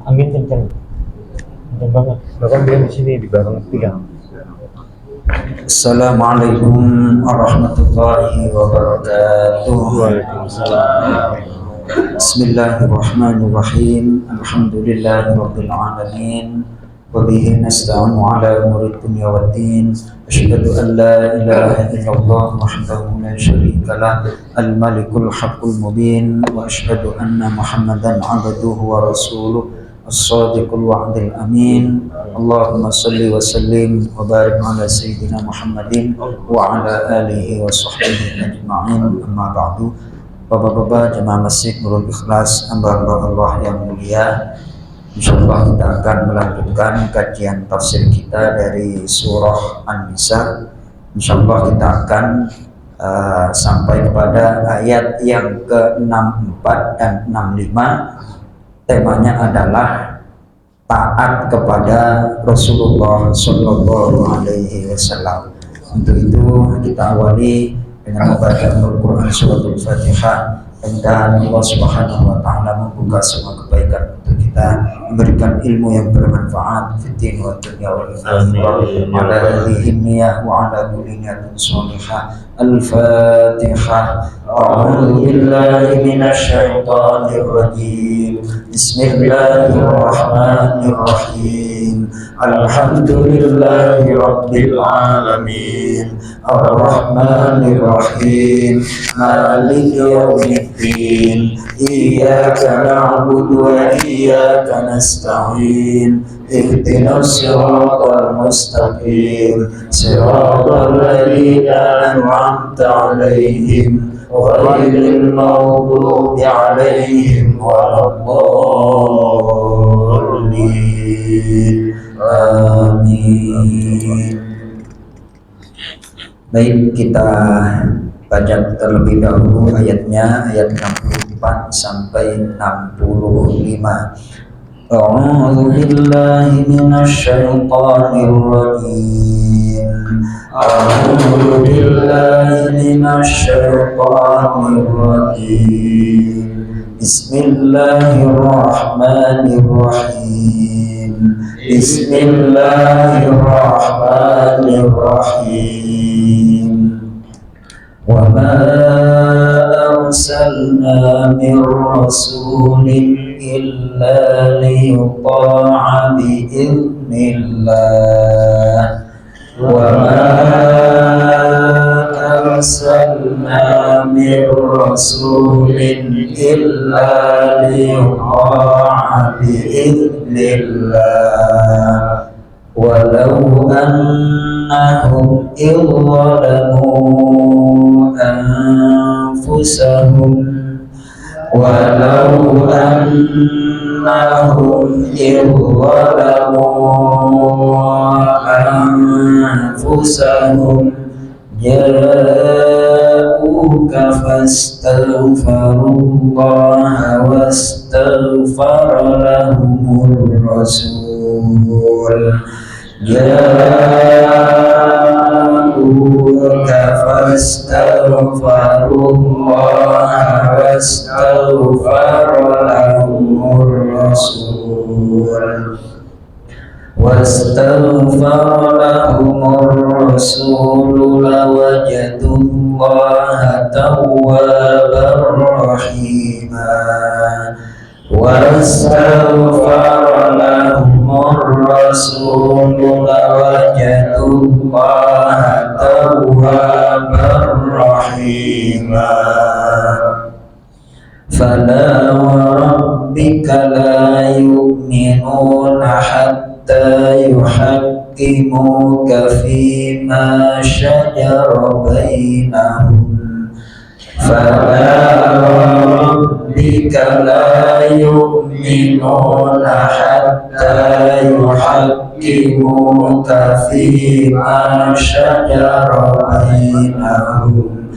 Angin kencang banget. Bahkan dia di sini di belakang tiang. Assalamualaikum warahmatullahi wabarakatuh. Waalaikumsalam. Bismillahirrahmanirrahim. Alhamdulillahirabbil alamin. Wa bihi nasta'inu ala umuri dunya waddin. Asyhadu an la ilaha illallah wahdahu la syarika lah, al-malikul haqqul mubin, wa asyhadu anna Muhammadan 'abduhu wa rasuluh, as-sadiqul wa'dil amin. Allahumma salli wa sallim wa barik ala sayyidina Muhammadin wa ala alihi wa sahbihi ajma'in. Amma ba'du. Bapak-bapak jemaah Masjid Nurul Ikhlas, hamba-hamba Allah yang mulia, insyaallah kita akan melanjutkan kajian tafsir kita dari surah An-Nisa. Insyaallah kita akan sampai kepada ayat yang ke-64 dan 65. Temanya adalah taat kepada Rasulullah Sallallahu Alaihi Wasallam. Untuk itu kita awali dengan membaca Al-Quran Suratul Fatihah. Dan Allah Subhanahu wa Ta'ala membuka semua kebaikan untuk kita, memberikan ilmu yang bermanfaat fiddin wa dunya wal akhirah. Ala niyyah wa ala kulli niyatin shalihah. Al-Fatihah. A'udzu billahi minasy syaithanir rajim. Bismillahirrahmanirrahim. Alhamdulillahi rabbil alamin. Ar-Rahmanir Rahim. Maliki yaumiddin. Iyyaka na'budu wa iyyaka nasta'in. Ihdinas siratal mustaqim. Siratal ladzina an'amta 'alaihim ghairil maghdubi 'alaihim waladdallin. Amin. Baik, kita baca terlebih dahulu ayatnya, ayat 64 sampai 65. A'udzu billahi minasy syaithanir rajim. A'udzu billahi minasy syaithanir rajim. Bismillahirrahmanirrahim. Bismillahirrahmanirrahim. Wa ma arsalna min rasulin illa liyuta'a bi'idznillah. Wa ma arsalna min rasulin illa liyuta'a bi'idznillah. Walau annahum idzalamu anfusahum walau annahum idzalamu anfusahum ja'uka fastaghfirullaha wastaghfara lahumur rasul. Ja'uka fastaghfirullaha wastaghfara lahumur rasul. Wastaghfara lahumur rasul lawajadullaha tawwabar rahima. Wastaghfara lahumur rasul lawajadullaha tawwabar rahima. Fala wa rabbika la yu'minuna hatta yuhaqqimuka fima shajara bainahum. Fala rabbika la yu'minuna hatta yuhaqqimuka fima shajara bainahum.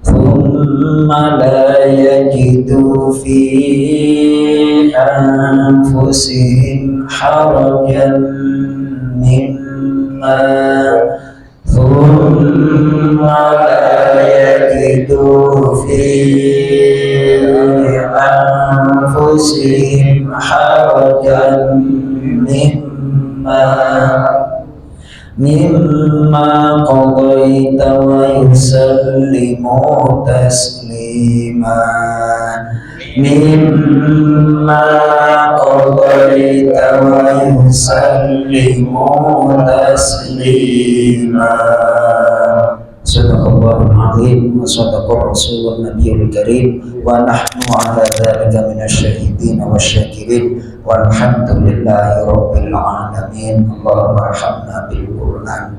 Thumma la yajidu fi anfusihim harajan mimma thumma la yajidu fi anfusihim أنفسهم حرجا مما قضيت ويسلموا تسليما مما قضيت ويسلموا تسليما. Sadaqallahul azim wa sadaqa rasulun nabiyul karim wa nahnu ala dzalika minasyahidin wasyakirin walhamdulillahi rabbil alamin. Allahumma arhamna bil Qur'an.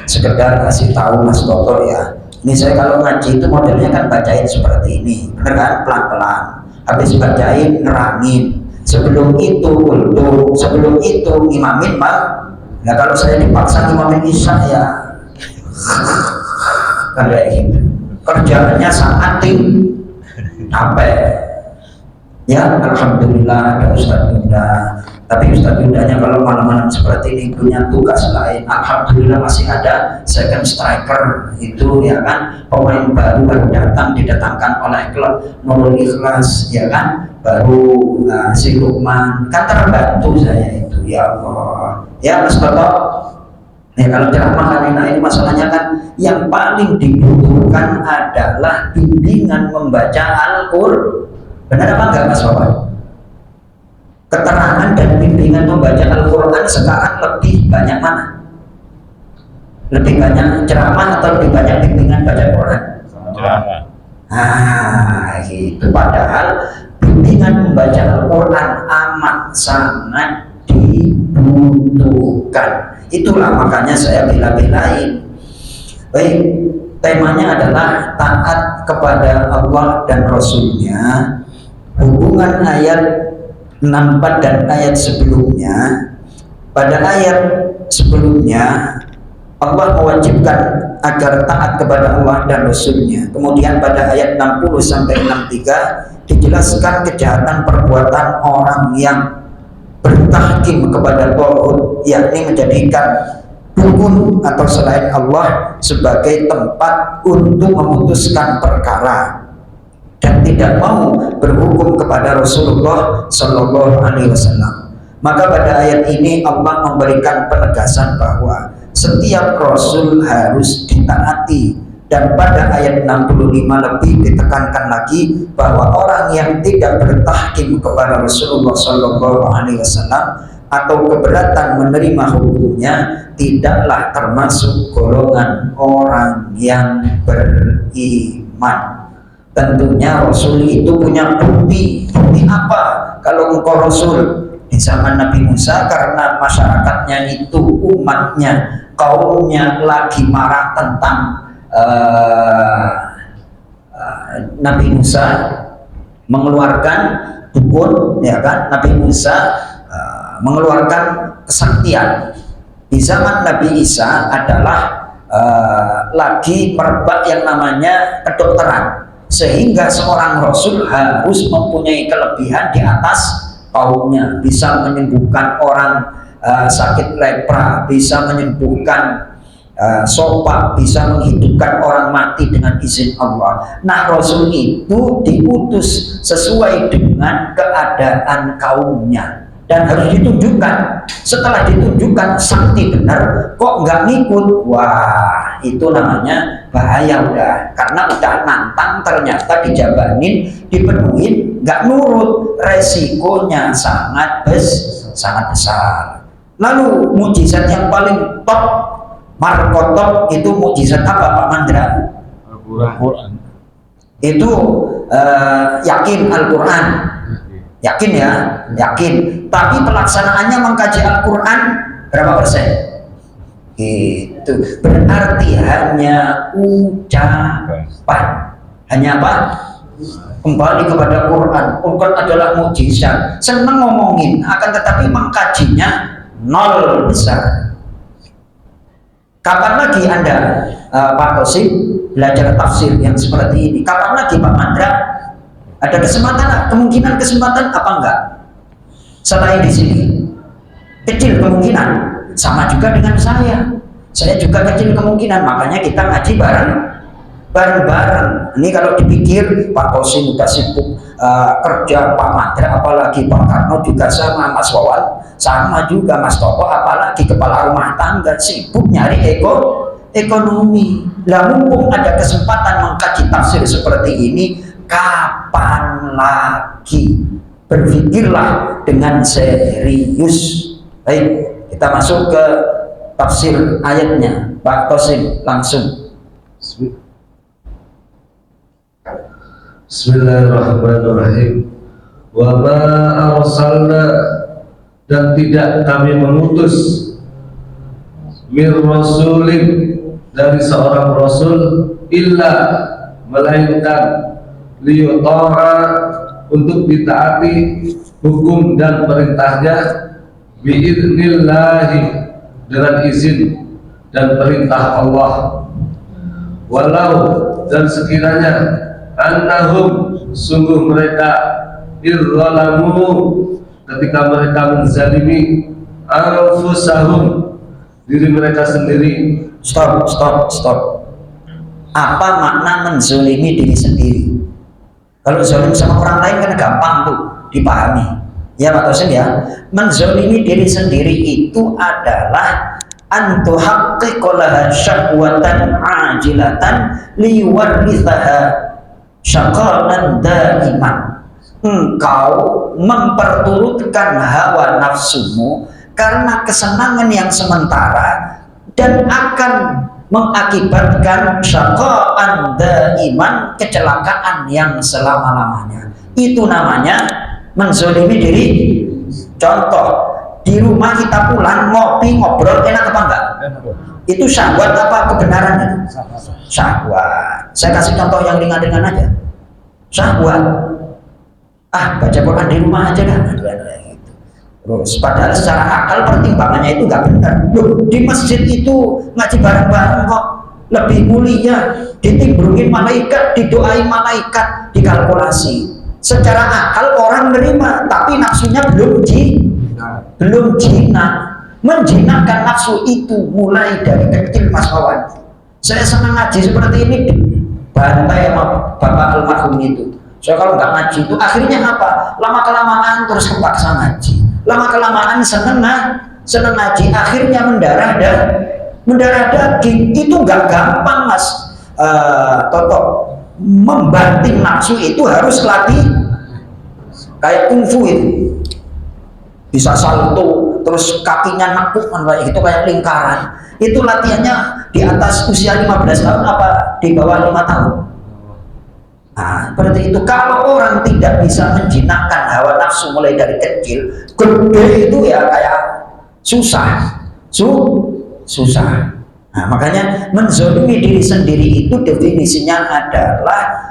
Sekedar kasih tahu Mas Toto ya, ini saya kalau ngaji itu modelnya kan bacain seperti ini, bener kan, pelan-pelan, habis bacain nerangin, sebelum itu kultu, sebelum itu ngimamin Pak. Nah kalau saya dipaksa ngimamin isya ya kayak gitu, kerjaannya sangat capek ya. Alhamdulillah ada Ustadz Yuda, tapi Ustadz Yudanya kalau malam-malam seperti ini punya tugas lain. Alhamdulillah masih ada second striker itu ya kan, pemain baru datang, didatangkan oleh klub Nurul Ikhlas ya kan, baru si Lukman kan terbantu saya itu ya Allah ya Mas Toto. Ya kalau ceramah kan enak, ini masalahnya kan yang paling dibutuhkan adalah bimbingan membaca Al-Qur'an. Benar apa enggak Mas Bapak? Keterangan dan bimbingan membaca Al-Qur'an sekarang lebih banyak mana? Lebih banyak ceramah atau lebih banyak bimbingan baca Quran? Ceramah. Gitu. Padahal bimbingan membaca Al-Qur'an amat sangat dibutuhkan. Itulah makanya saya bela-belain. Baik, temanya adalah taat kepada Allah dan Rasulnya. Hubungan ayat 64 dan ayat sebelumnya. Pada ayat sebelumnya Allah mewajibkan agar taat kepada Allah dan Rasulnya. Kemudian pada ayat 60 sampai 63 dijelaskan kejahatan perbuatan orang yang bertahkim kepada Tauhid, yakni menjadikan dukun atau selain Allah sebagai tempat untuk memutuskan perkara dan tidak mau berhukum kepada Rasulullah Shallallahu Alaihi Wasallam. Maka pada ayat ini Allah memberikan penegasan bahwa setiap Rasul harus ditaati. Dan pada ayat 65 lebih ditekankan lagi bahwa orang yang tidak bertahkim kepada Rasulullah Shallallahu Alaihi Wasallam atau keberatan menerima hukumnya tidaklah termasuk golongan orang yang beriman. Tentunya Rasul itu punya bukti. Bukti apa? Kalau engkau Rasul di zaman Nabi Musa, karena masyarakatnya itu, umatnya, kaumnya lagi marah tentang Nabi Musa mengeluarkan dukun ya kan, Nabi Musa mengeluarkan kesaktian. Di zaman Nabi Isa adalah lagi merebak yang namanya kedokteran, sehingga seorang Rasul harus mempunyai kelebihan di atas kaumnya, bisa menyembuhkan orang sakit lepra, bisa menyembuhkan sopak, bisa menghidupkan orang mati dengan izin Allah. Nah Rasul itu diutus sesuai dengan keadaan kaumnya dan harus ditunjukkan. Setelah ditunjukkan sakti benar kok nggak ngikut, wah itu namanya bahaya udah, karena udah nantang ternyata dijabanin, dipenuhin, nggak nurut, resikonya sangat besar. Lalu mujizat yang paling top markotop itu mukjizat apa Pak Mandra? Al-Quran. Itu yakin Al-Quran, yakin ya, yakin. Tapi pelaksanaannya mengkaji Al-Quran berapa persen? Itu berarti hanya ucapan, hanya apa? Kembali kepada Quran. Quran adalah mukjizat. Senang ngomongin, akan tetapi mengkajinya nol besar. Kapan lagi Anda Pak Tosim belajar tafsir yang seperti ini? Kapan lagi Pak Mandra? Ada kesempatan, kemungkinan kesempatan apa enggak? Selain di sini kecil kemungkinan, sama juga dengan saya juga kecil kemungkinan, makanya kita ngaji bareng-bareng. Ini kalau dipikir Pak Tosim udah sibuk kerja Pak Mandra, apalagi Pak Karno juga sama, Mas Wawan sama juga, Mas Toto apalagi kepala rumah tangga sibuk nyari ekonomi. Lah mumpung ada kesempatan mengkaji tafsir seperti ini, kapan lagi? Berpikirlah dengan serius. Baik, kita masuk ke tafsir ayatnya. Pak Tosim langsung. Bismillahirrahmanirrahim. Wa ma arsalna, dan tidak kami mengutus mir rasulin, dari seorang rasul, illa, melainkan liyuta'a, untuk ditaati hukum dan perintahnya, biidnillahi, dengan izin dan perintah Allah. Walau, dan sekiranya, annahum, sungguh mereka, irzalamu, ketika mereka menzalimi anfusahum, diri mereka sendiri. Stop. Apa makna menzalimi diri sendiri? Kalau zalim sama orang lain kan gampang tuh dipahami. Ya Pak Tosim ya, menzalimi diri sendiri itu adalah antuhaqqiqalaha syahwatan ajilatan liwarithaha syaqalan daiman. Engkau memperturutkan hawa nafsumu karena kesenangan yang sementara dan akan mengakibatkan syaqaan daiman, kecelakaan yang selama-lamanya. Itu namanya menzalimi diri. Contoh, di rumah kita pulang ngopi ngobrol enak apa enggak? Itu syahwat apa kebenaran itu? Syahwat. Saya kasih contoh yang ringan-ringan aja. Syahwat. Baca Quran di rumah aja dah. Terus padahal secara akal pertimbangannya itu nggak benar. Loh, di masjid itu ngaji bareng-bareng kok lebih mulia, ditimbungin malaikat, didoain malaikat, dikalkulasi. Secara akal orang menerima, tapi nafsunya belum jinak. Menjinakkan nafsu itu mulai dari kecil, Mas Wawan. Saya senang ngaji seperti ini, bantai sama bapak almarhum itu. So kalau nggak ngaji itu akhirnya apa? Lama kelamaan terus kepaksa ngaji. Lama kelamaan seneng ngaji, akhirnya mendarah daging. Itu nggak gampang, Mas Toto. Membanting nafsu itu harus latih kayak kungfu itu. Bisa salto, terus kakinya nekuk, itu kayak lingkaran. Itu latihannya di atas usia 15 tahun apa di bawah 5 tahun. Nah, seperti itu. Kalau orang tidak bisa menjinakkan hawa nafsu mulai dari kecil, gede itu ya kayak susah. Nah, makanya menzalimi diri sendiri itu definisinya adalah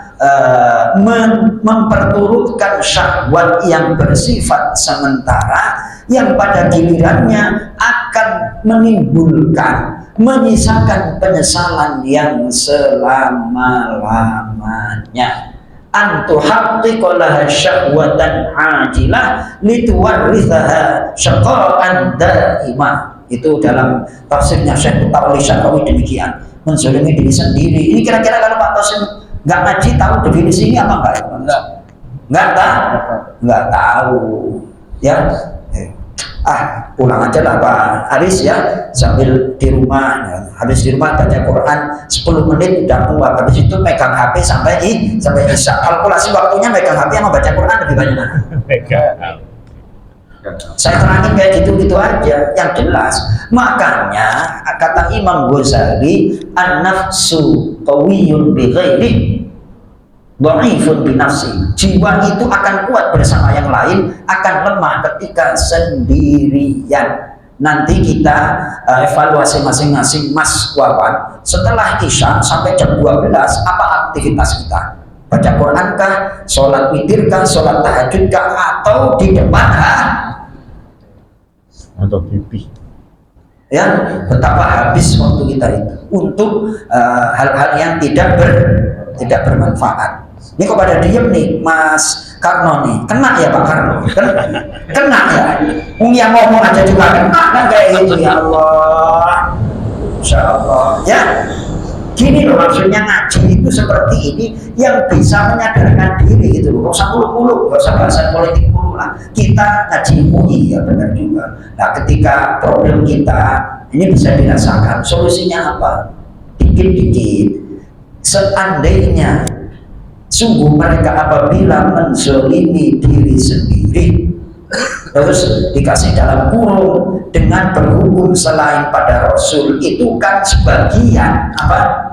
memperturutkan syahwat yang bersifat sementara, yang pada gilirannya akan menimbulkan, menyisakan penyesalan yang selama-lamanya. Antuhaqqiqalaha syahwatan ajilah lituwarithaha syaqa'an daimah. Itu dalam tafsirnya Syekh Mutawalli Syarawi demikian. Menzalimi diri sendiri. Ini kira-kira kalau Pak Tosim nggak ngaji tahu definisi ini apa enggak? Nggak tahu. Ya. Pulang aja lah Pak Aris ya, sambil di rumah ya. Habis di rumah baca Quran 10 menit udah muak, habis itu megang HP sampai isya. Kalkulasi waktunya megang HP sama baca Quran lebih banyak mana? Saya terangin kayak gitu-gitu aja yang jelas. Makanya kata Imam Ghazali, an-nafsu qawiyyun bi ghairi dhaifun bi nafsi. Jiwa itu akan kuat bersama yang lain, akan lemah ketika sendirian. Nanti kita evaluasi masing-masing, Mas Wawan. Setelah Isya sampai jam 12 apa aktivitas kita? Baca Quran kah? Sholat witir kah? Sholat tahajud kah? Atau di depan atau TV? Ya, betapa habis waktu kita itu untuk hal-hal yang tidak bermanfaat. Ini kok pada diem nih Mas Karno nih, kena ya Pak Karno, kena ya, yang ngomong aja juga kena kan kayak gitu. Ya Allah, Insya Allah ya, Gini loh maksudnya ngaji itu seperti ini yang bisa menyadarkan diri gitu loh. Gak usah muluk-muluk, gak usah bahasan politik mulu lah. Kita ngaji UI ya benar juga. Nah ketika problem kita ini bisa dirasakan, solusinya apa? Dikit-dikit. Seandainya sungguh mereka apabila menzolimi diri sendiri terus dikasih dalam kurung dengan berhukum selain pada Rasul, itu kan sebagian apa?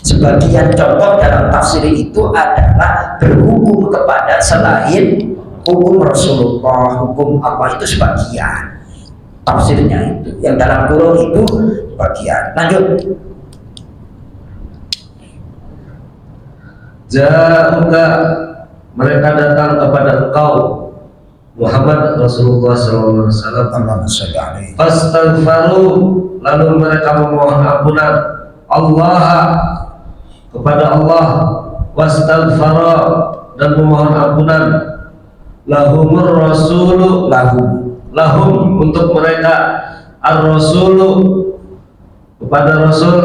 Sebagian contoh dalam tafsir itu adalah berhukum kepada selain hukum Rasulullah, hukum apa itu sebagian tafsirnya itu. Yang dalam kurung itu sebagian. Lanjut. Ja'uka, mereka datang kepada engkau Muhammad Rasulullah SAW. Fastaghfaru, lalu mereka memohon ampunan Allah kepada Allah. Wastaghfara, dan memohon ampunan lahumur rasulu, lahum untuk mereka, ar-rasulu kepada Rasul,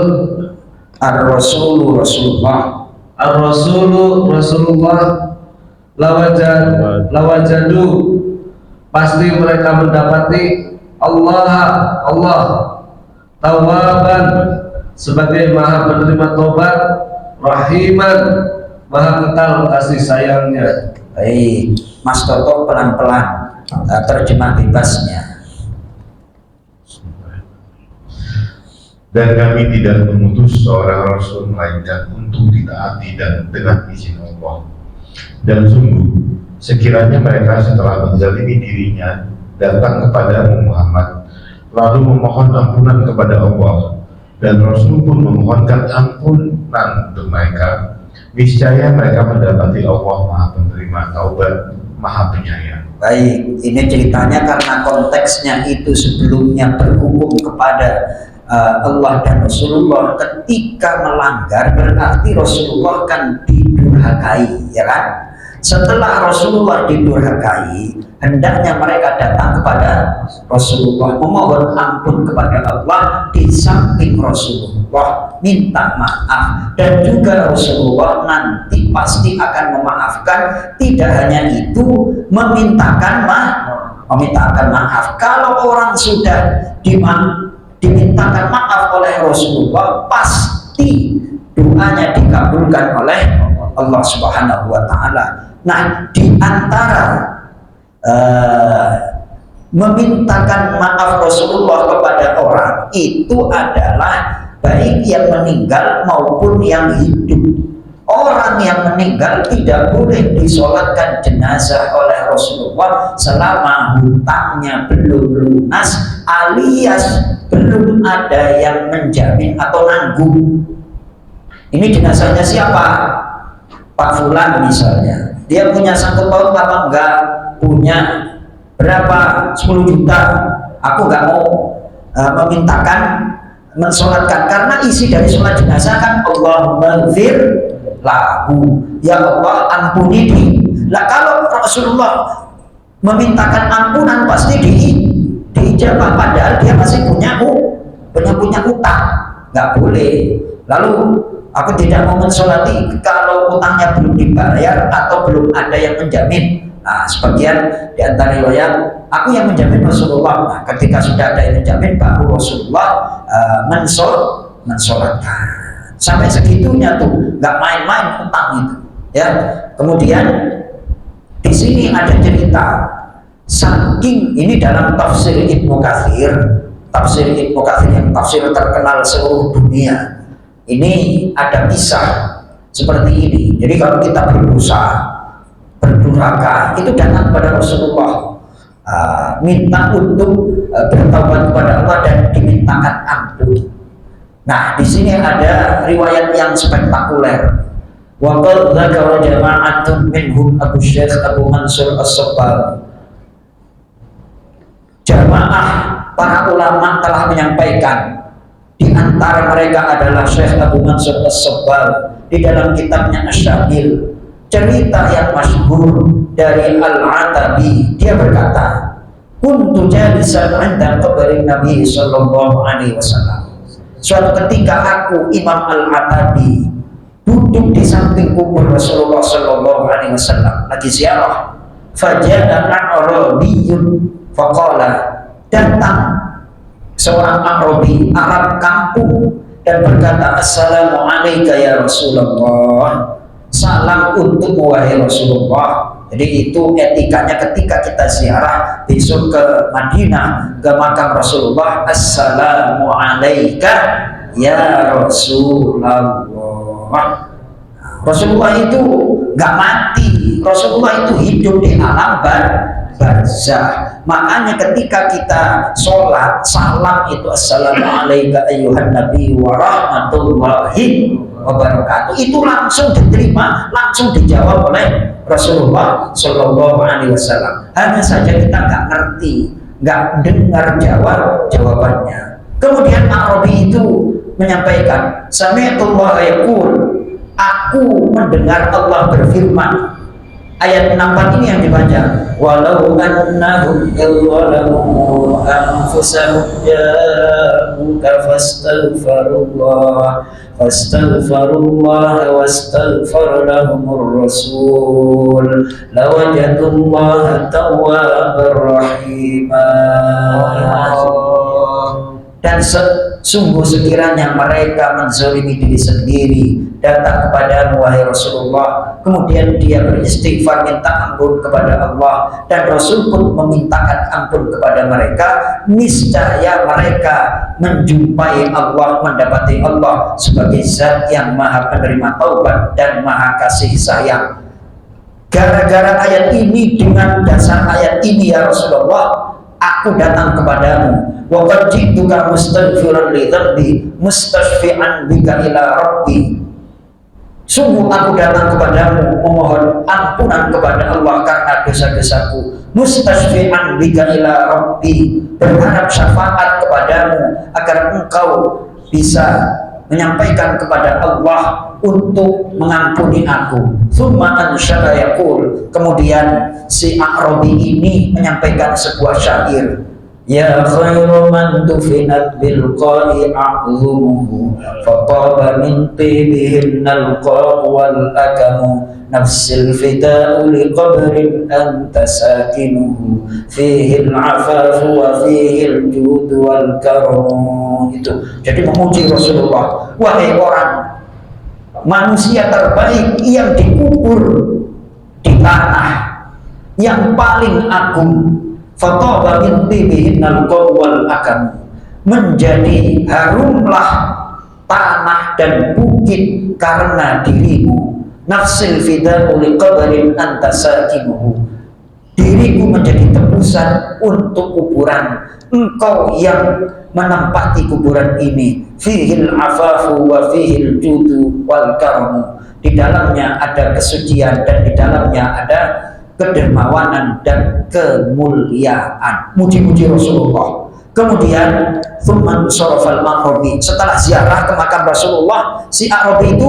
Ar-rasulu Rasulullah, ar-rasulu Rasulullah, lawajadu pasti mereka mendapati Allah tawaban sebagai maha penerima tobat, rahiman maha kekal kasih sayangnya. Baik, Mas Toto pelan-pelan terjemah bebasnya. Dan kami tidak mengutus seorang rasul melainkan untuk ditaati dan dengan izin Allah. Dan sungguh, sekiranya mereka setelah menzalimi dirinya datang kepada Muhammad lalu memohon ampunan kepada Allah, dan Rasul pun memohonkan ampunan untuk mereka, niscaya mereka mendapati Allah Maha Penerima Taubat, Maha Penyayang. Baik, ini ceritanya karena konteksnya itu sebelumnya berhukum kepada Allah dan Rasulullah. Ketika melanggar berarti Rasulullah kan didurhakai, ya kan? Setelah Rasulullah didurhakai, hendaknya mereka datang kepada Rasulullah memohon ampun kepada Allah, di samping Rasulullah minta maaf, dan juga Rasulullah nanti pasti akan memaafkan. Tidak hanya itu, memintakan maaf. Kalau orang sudah dimintakan maaf oleh Rasulullah, pasti doanya dikabulkan oleh Allah Subhanahu wa Ta'ala. Nah, di antara memintakan maaf Rasulullah kepada orang itu adalah baik yang meninggal maupun yang hidup. Orang yang meninggal tidak boleh disolatkan jenazah oleh Rasulullah selama hutangnya belum lunas, alias belum ada yang menjamin atau nanggung. Ini jenazahnya siapa? Pak Fulan misalnya, dia punya sangkut paut apa enggak? Punya berapa? 10 juta. Aku enggak mau memintakan mensolatkan, karena isi dari sholat jenazah kan Allahumma ghfir lahu, ya Allah ampuni dia. Lah kalau Rasulullah memintakan ampunan pasti diijabah, padahal dia masih punya utang, nggak boleh. Lalu aku tidak mau mensolati kalau utangnya belum dibayar atau belum ada yang menjamin. Nah, sebagian di antara riwayat aku yang menjamin Rasulullah. Nah, ketika sudah ada yang menjamin baru Rasulullah mensolatkan. Sampai segitunya tuh, nggak main-main utang itu. Ya, kemudian di sini ada cerita. Saking ini dalam tafsir Ibnu Katsir yang tafsir terkenal seluruh dunia. Ini ada kisah seperti ini. Jadi kalau kita berdosa, berdurhaka, itu datang kepada Rasulullah, minta untuk bertaubat kepada Allah dan dimintakan ampun. Nah, di sini ada riwayat yang spektakuler. Wa qad dzakara jama'atun minhum Abu Syekh Abu Mansur As-Sabbal. Jamaah para ulama telah menyampaikan, di antara mereka adalah Syekh Abu Mansur As-Sabbal di dalam kitabnya Asy-Syamil, cerita yang masyhur dari Al-Atabi. Dia berkata, kuntu jalisan 'inda qabrin Nabi sallallahu alaihi wasallam. Suatu ketika aku Imam Al-Atabi duduk di samping kubur Rasulullah Sallallahu Alaihi Wasallam lagi ziarah. Fajada A'rabiyyun faqala, datang seorang Arabi, Arab kampung, dan berkata, Assalamu alayka ya Rasulullah, salam untuk wahai Rasulullah. Jadi itu etikanya ketika kita ziarah besok ke Madinah, ke makam Rasulullah, Assalamu alayka ya Rasulullah. Rasulullah itu nggak mati, Rasulullah itu hidup di alam barzah. Makanya ketika kita sholat, salam itu Assalamualaikum ayyuhan nabi wa rahmatullahi wa barakatuh, itu langsung diterima, langsung dijawab oleh Rasulullah Shallallahu Alaihi Wasallam. Hanya saja kita nggak ngerti, nggak dengar jawabannya. Kemudian Arabi itu menyampaikan, Sami'tullah yaqul, aku mendengar Allah berfirman. Ayat 64 ini yang dibaca, walau annahum yadhalamu anfusahum ja'uka fastaghfirullah wastaghfar lahumur rasul lawajadullaha tawwabar rahimah. Dan sungguh sekiranya mereka menzalimi diri sendiri, datang kepada wahai Rasulullah, kemudian dia beristighfar minta ampun kepada Allah, dan Rasul pun memintakan ampun kepada mereka, niscaya mereka menjumpai Allah, mendapati Allah sebagai zat yang maha penerima taubat dan maha kasih sayang. Gara-gara ayat ini, dengan dasar ayat ini ya Rasulullah, aku datang kepadamu. Wa qad ji'tuka mustaghfiran li dhanbi mustashfi'an bika ila rabbi. Sungguh aku datang kepadamu memohon ampunan kepada Allah karena dosa-dosaku. Mustashfi'an bika ila rabbi, berharap syafaat kepadamu agar engkau bisa menyampaikan kepada Allah untuk mengampuni aku. Tsumma ansyada yaqul, kemudian si A'rabi ini menyampaikan sebuah syair. Ya khairu man dufinat bil qa'i a'zumuhu fataba min tibihinnal qa'u wal akamu nafsil fida'u li qabrin anta sakinuhu fihi al-afafu wa fihi al-judu wal karamu. Itu jadi memuji Rasulullah, wahai orang manusia terbaik yang dikubur di tanah yang paling agung. Fataba min tibihinnal qaw wal akam, menjadi harumlah tanah dan bukit karena dirimu. Nafsil fida'u liqabrin anta sakinuhu, diriku menjadi tebusan untuk kuburan engkau yang menempati kuburan ini. Fihil afafu wa fihil judu wal karamu, di dalamnya ada kesucian dan di dalamnya ada kedermawanan dan kemuliaan. Muji-muji Rasulullah. Kemudian tsumman sarafal A'rabi, setelah ziarah ke makam Rasulullah, si A'rabi itu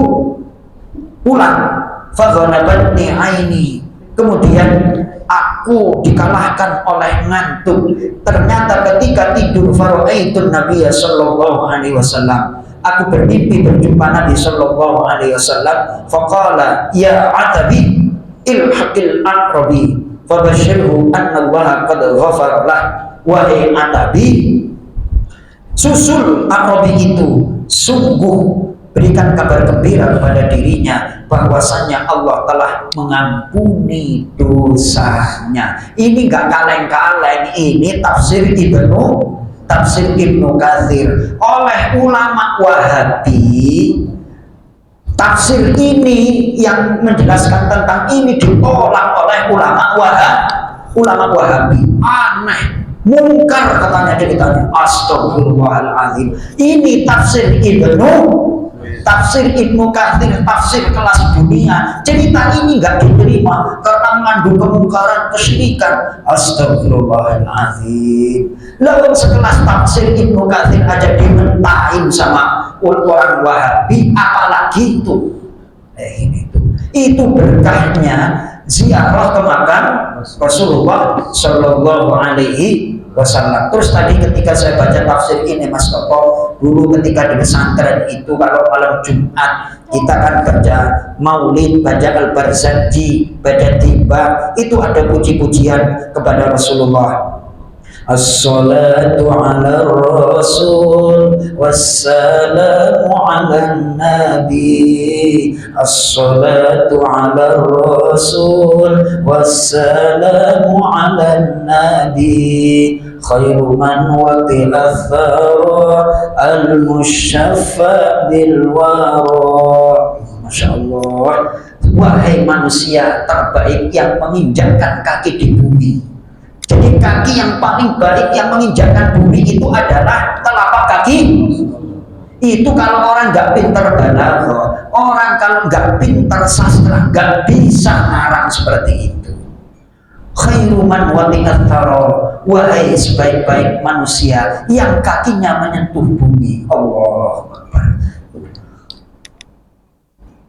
pulang. Faghalabatni aini, kemudian aku dikalahkan oleh ngantuk. Ternyata ketika tidur fara'aitun Nabiya sallallahu alaihi wasallam, aku bermimpi berjumpa Nabi sallallahu alaihi wasallam. Faqala ya Atabi ilhaqil A'rabi fabashirhu anna Allah qad ghafara lah. Wahai Atabi, susul A'rabi itu, sungguh berikan kabar gembira kepada dirinya bahwasanya Allah telah mengampuni dosanya. Ini gak kaleng-kaleng, ini tafsir Ibnu Katsir oleh ulama Wahabi. Tafsir ini yang menjelaskan tentang ini ditolak oleh ulama Wahabi. Aneh, mungkar katanya, ceritanya. Astagfirullahaladzim. Ini tafsir Ibnu Katsir, tafsir kelas dunia. Cerita ini nggak diterima karena mengandung kemungkaran, kesyirikan. Astagfirullahaladzim. Lalu sekelas tafsir Ibnu Katsir aja dimentahin sama orang Wahabi, apalagi itu. Itu berkahnya ziarah ke makam Rasulullah Shallallahu Alaihi wasallam. Terus tadi ketika saya baca tafsir ini Mas Toto, dulu ketika di pesantren itu kalau malam Jumat kita kan baca Maulid, baca Al-Barzanji, baca Tiba, itu ada puji-pujian kepada Rasulullah. As-salatu ala rasul wassalamu ala nabi. As-salatu ala rasul wassalamu ala nabi. Khairu man waqi athara al-musyaffa bil wara. Masya Allah. Wahai manusia terbaik yang menginjakkan kaki di bumi. Jadi kaki yang paling baik yang menginjakkan bumi itu adalah telapak kaki. Itu kalau orang nggak pinter balaghah, orang kalau nggak pinter sastra, nggak bisa ngarang seperti itu. Khairu man wati'at thara, wahai sebaik-baik manusia yang kakinya menyentuh bumi. Allah Akbar.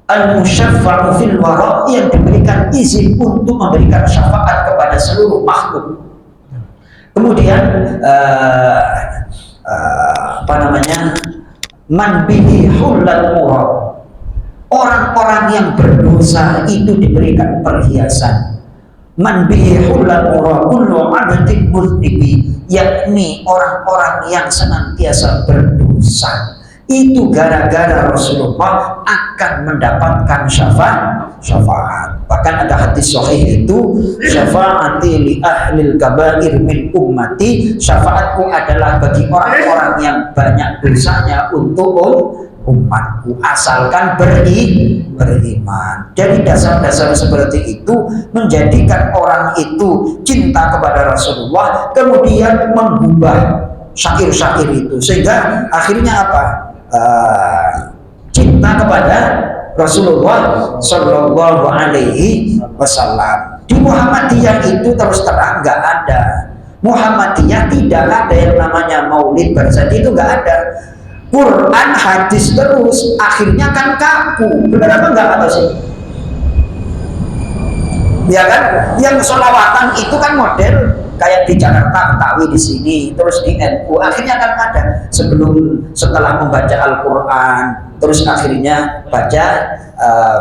Al-musyaffa'u fil wara, yang diberikan izin untuk memberikan syafaat kepada seluruh makhluk. Kemudian apa namanya, man bihi hulal murad, orang-orang yang berdosa itu diberikan perhiasan. Man bihi hulal murad kullu 'abdin mudnibi, yakni orang-orang yang senantiasa berdosa itu gara-gara Rasulullah akan mendapatkan syafaat. Bahkan ada hadis sahih itu, syafaati li ahlil kabair min ummati, syafaatku adalah bagi orang-orang yang banyak dosanya untuk umatku, asalkan beriman. Jadi dasar-dasar seperti itu menjadikan orang itu cinta kepada Rasulullah, kemudian mengubah syair-syair itu sehingga akhirnya apa? Cinta kepada Rasulullah Shallallahu Alaihi Wasallam. Di Muhammadiyah itu terus terang nggak ada. Muhammadiyah tidak ada yang namanya Maulid Barzanji, itu nggak ada. Quran hadis terus, akhirnya kan kaku. Benar apa enggak atau sih? Ya kan? Yang sholawatan itu kan model kayak di Jakarta Betawi di sini, terus di NU, akhirnya kan ada setelah membaca Al-Quran, terus akhirnya baca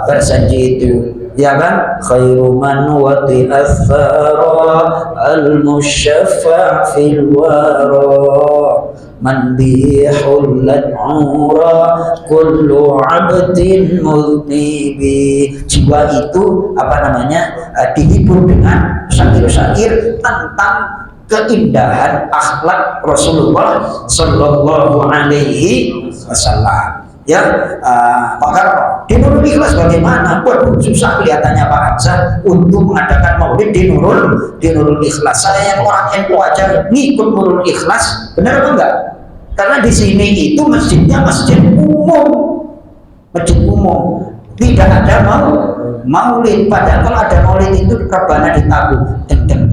Barzanji itu, ya kan? Khairu man wati athara al-musyaffa' fil wara, man bihullat ura kullu 'abdin mudnibi. Jiwa itu apa namanya, dihibur dengan syair-syair tentang keindahan akhlak Rasulullah Sallallahu Alaihi Wasallam. Ya, maka di Nurul Ikhlas bagaimana? Waduh, susah kelihatannya Pak Hamzah untuk mengadakan maulid di Nurul Ikhlas. Saya yang orang NU aja ngikut Nurul Ikhlas, benar apa enggak? Karena di sini itu masjidnya masjid umum, tidak ada maulid. Padahal kalau ada maulid itu rebana ditabuh, deng,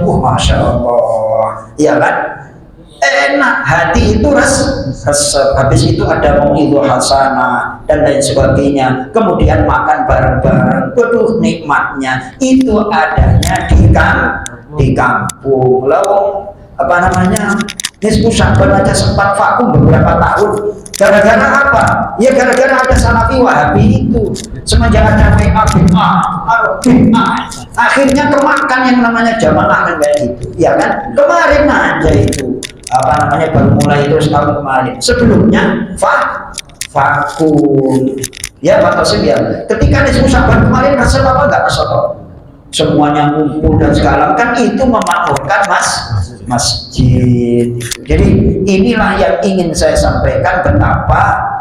masya Allah, ya kan? Enak, hati itu resep. Habis itu ada mau'idhah hasanah dan lain sebagainya, kemudian makan bareng-bareng. Waduh, nikmatnya itu adanya di kampung. Lalu apa namanya, Nisfu Sya'ban aja sempat vakum beberapa tahun. Gara-gara apa? Ya gara-gara ada Salafi Wahabi itu. Semenjak ada PA, akhirnya kemakan yang namanya jamaah kan kayak gitu, ya kan? Kemarin aja itu apa namanya, baru mulai terus tahun kemarin. Sebelumnya vakum. Ya Pak Tosim ya. Ketika Nisfu Sya'ban kemarin resep apa enggak resep? Semuanya ngumpul dan sekarang kan itu memakmurkan masjid. Jadi inilah yang ingin saya sampaikan, betapa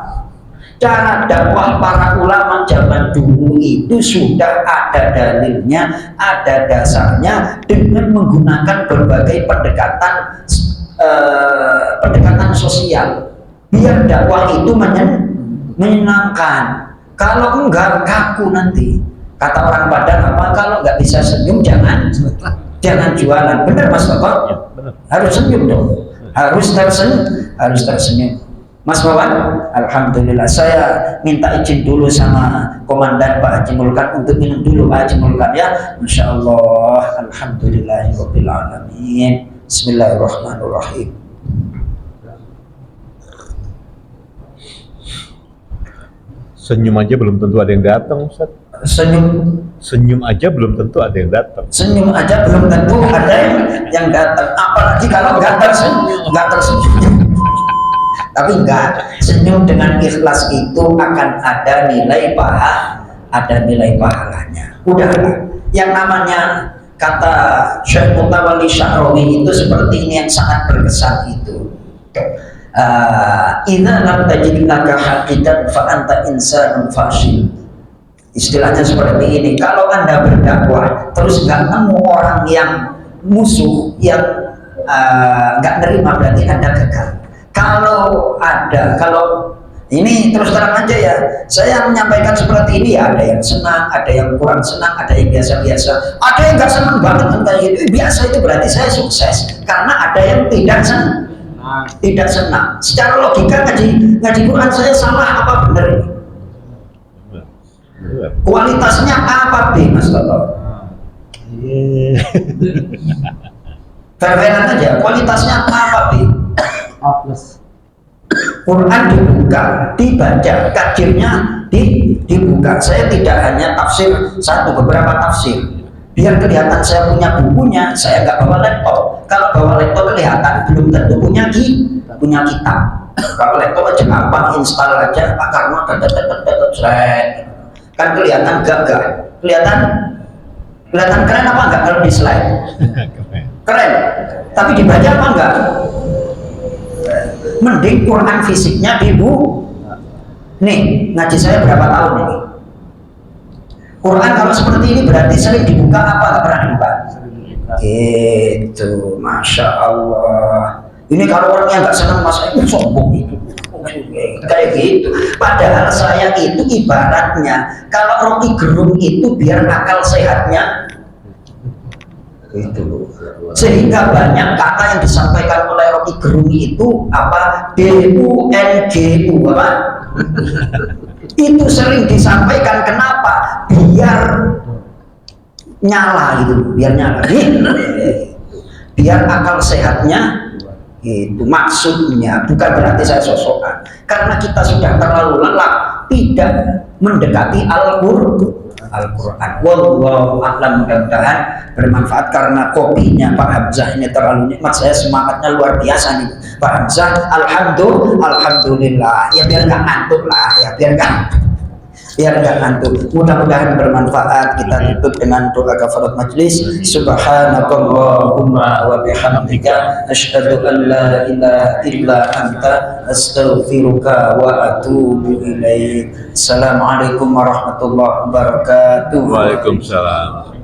cara dakwah para ulama zaman dulu itu sudah ada dalilnya, ada dasarnya, dengan menggunakan berbagai pendekatan sosial biar dakwah itu menyenangkan. Kalau enggak kaku nanti. Kata orang Padang apa, kalau nggak bisa senyum jangan jualan. Benar Mas Bapak? Harus senyum dong. Harus tersenyum. Mas Wawan, alhamdulillah. Saya minta izin dulu sama Komandan Pak Haji Mulkan untuk minum dulu Pak Haji Mulkan ya. Masya Allah, alhamdulillahirabbil alamin. Bismillahirrahmanirrahim. Senyum aja belum tentu ada yang datang, Ustaz. Senyum aja belum tentu ada yang datang. Senyum aja belum tentu ada yang datang. Apalagi kalau nggak tersenyum. Tapi enggak, senyum dengan ikhlas itu akan ada nilai pahalanya. Udahlah, yang namanya kata Syekh Mutawalli Sya'rawi itu seperti ini yang sangat berkesan itu. Idza lam tajid laka haqiqatan fa anta insanun fasil. Istilahnya seperti ini, kalau Anda berdakwah terus nggak nemu orang yang musuh, yang nggak nerima, berarti Anda gagal. Kalau ini terus terang aja ya, saya menyampaikan seperti ini ya, ada yang senang, ada yang kurang senang, ada yang biasa-biasa, ada yang nggak senang banget tentang itu. Biasa itu berarti saya sukses, karena ada yang tidak senang. Secara logika ngaji Quran saya salah apa benar ini? Kualitasnya apa B, Mas Toto? Fair-fairan aja, kualitasnya apa B? A+. Quran dibuka, dibaca, kajiannya dibuka. Saya tidak hanya tafsir satu, beberapa tafsir. Biar kelihatan saya punya bukunya, saya nggak bawa laptop. Kalau bawa laptop kelihatan belum tentu punya kitab. Kalau laptop aja gampang, install aja, karena kan kelihatan gagah, kelihatan keren apa enggak kalau di slide? Keren. Tapi dibaca apa enggak? Mending Quran fisiknya di buku. Nih, ngaji saya berapa tahun ini? Quran kalau seperti ini berarti sering dibuka apa enggak pernah dibuka? Gitu, Masya Allah. Ini kalau orangnya nggak senang masa itu sombong itu. Kayak gitu. Padahal saya itu ibaratnya kalau Rocky Gerung itu biar akal sehatnya itu, sehingga banyak kata yang disampaikan oleh Rocky Gerung itu apa DUNGU apa itu sering disampaikan. Kenapa? Biar nyala gitu, biar akal sehatnya itu maksudnya. Bukan berarti saya sosokan, karena kita sudah terlalu lelah tidak mendekati Al-Quran. Wallahu a'lam, mudah-mudahan bermanfaat. Karena kopinya Pak Hamzah ini terlalu nikmat, saya semangatnya luar biasa nih Pak Hamzah. Alhamdulillah ya, biar nggak ngantuk lah ya, biar nggak ngantuk. Mudah-mudahan bermanfaat. Kita tutup dengan doa kafarat majlis. Subhanakallahumma wa bihamdika asyhadu an la ilaha illa anta astaghfiruka wa atubu ilaik. Assalamualaikum warahmatullahi wabarakatuh. Waalaikumsalam.